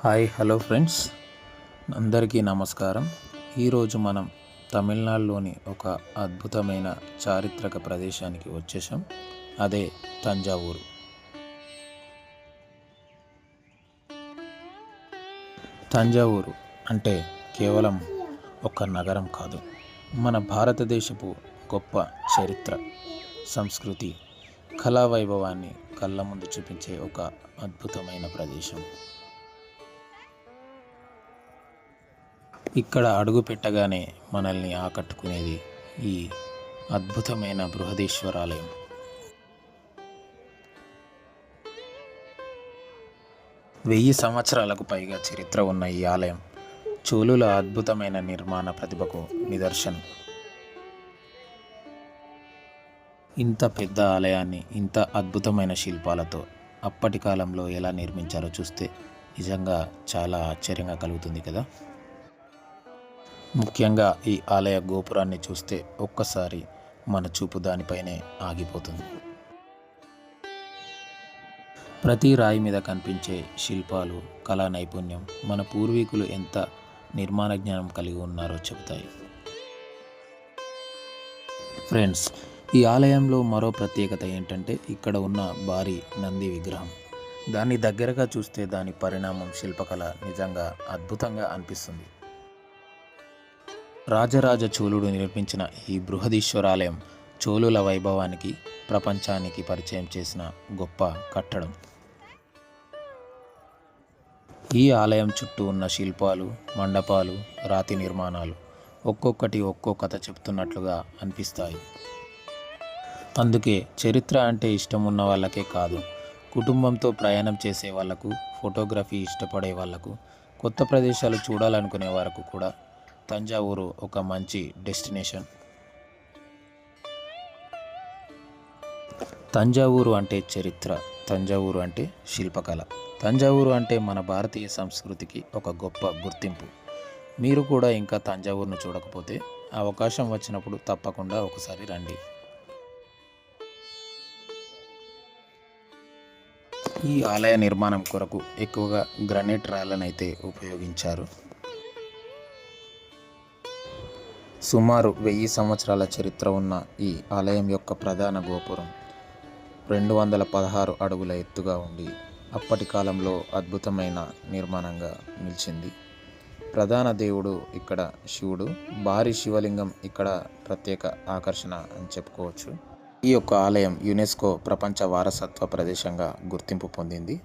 Hi hello friends, అందరికీ నమస్కారం. ఈరోజు మనం తమిళనాడులోని ఒక అద్భుతమైన చారిత్రక ప్రదేశానికి వచ్చేసాం. అదే తంజావూరు. తంజావూరు అంటే కేవలం ఒక నగరం కాదు, మన భారతదేశపు గొప్ప చరిత్ర, సంస్కృతి, కళా వైభవాన్ని కళ్ళ ముందు చూపించే ఒక అద్భుతమైన ప్రదేశం. ఇక్కడ అడుగు పెట్టగానే మనల్ని ఆకట్టుకునేది ఈ అద్భుతమైన బృహదీశ్వరాలయం. 1000 సంవత్సరాలకు పైగా చరిత్ర ఉన్న ఈ ఆలయం చోళుల అద్భుతమైన నిర్మాణ ప్రతిభకు నిదర్శనం. ఇంత పెద్ద ఆలయాన్ని ఇంత అద్భుతమైన శిల్పాలతో అప్పటి కాలంలో ఎలా నిర్మించారో చూస్తే నిజంగా చాలా ఆశ్చర్యంగా కలుగుతుంది కదా. ముఖ్యంగా ఈ ఆలయ గోపురాన్ని చూస్తే ఒక్కసారి మన చూపు దానిపైనే ఆగిపోతుంది. ప్రతి రాయి మీద కనిపించే శిల్పాలు, కళా నైపుణ్యం మన పూర్వీకులు ఎంత నిర్మాణ జ్ఞానం కలిగి ఉన్నారో చెబుతాయి. ఫ్రెండ్స్, ఈ ఆలయంలో మరో ప్రత్యేకత ఏంటంటే ఇక్కడ ఉన్న భారీ నంది విగ్రహం. దాన్ని దగ్గరగా చూస్తే దాని పరిణామం, శిల్పకళ నిజంగా అద్భుతంగా అనిపిస్తుంది. రాజరాజ చోళుడు నిర్మించిన ఈ బృహదీశ్వరాలయం చోళుల వైభవానికి, ప్రపంచానికి పరిచయం చేసిన గొప్ప కట్టడం. ఈ ఆలయం చుట్టూ ఉన్న శిల్పాలు, మండపాలు, రాతి నిర్మాణాలు ఒక్కొక్కటి ఒక్కో కథ చెప్తున్నట్లుగా అనిపిస్తాయి. అందుకే చరిత్ర అంటే ఇష్టం ఉన్న వాళ్ళకే కాదు, కుటుంబంతో ప్రయాణం చేసే వాళ్లకు, ఫోటోగ్రఫీ ఇష్టపడే వాళ్లకు, కొత్త ప్రదేశాలు చూడాలనుకునే వారికి కూడా తంజావూరు ఒక మంచి డెస్టినేషన్. తంజావూరు అంటే చరిత్ర, తంజావూరు అంటే శిల్పకళ, తంజావూరు అంటే మన భారతీయ సంస్కృతికి ఒక గొప్ప గుర్తింపు. మీరు కూడా ఇంకా తంజావూరును చూడకపోతే అవకాశం వచ్చినప్పుడు తప్పకుండా ఒకసారి రండి. ఈ ఆలయ నిర్మాణం కొరకు ఎక్కువగా గ్రానైట్ రాళ్ళనైతే ఉపయోగించారు. సుమారు 1000 సంవత్సరాల చరిత్ర ఉన్న ఈ ఆలయం యొక్క ప్రధాన గోపురం 216 అడుగుల ఎత్తుగా ఉండి అప్పటి కాలంలో అద్భుతమైన నిర్మాణంగా నిలిచింది. ప్రధాన దేవుడు ఇక్కడ శివుడు, భారీ శివలింగం ఇక్కడ ప్రత్యేక ఆకర్షణ అని చెప్పుకోవచ్చు. ఈ యొక్క ఆలయం యునెస్కో ప్రపంచ వారసత్వ ప్రదేశంగా గుర్తింపు పొందింది.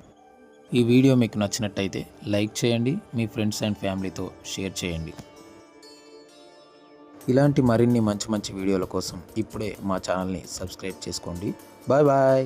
ఈ వీడియో మీకు నచ్చినట్టయితే లైక్ చేయండి, మీ ఫ్రెండ్స్ అండ్ ఫ్యామిలీతో షేర్ చేయండి. ఇలాంటి మరిన్ని మంచి వీడియోల కోసం ఇప్పుడే మా ఛానల్ని సబ్స్క్రైబ్ చేసుకోండి. Bye bye.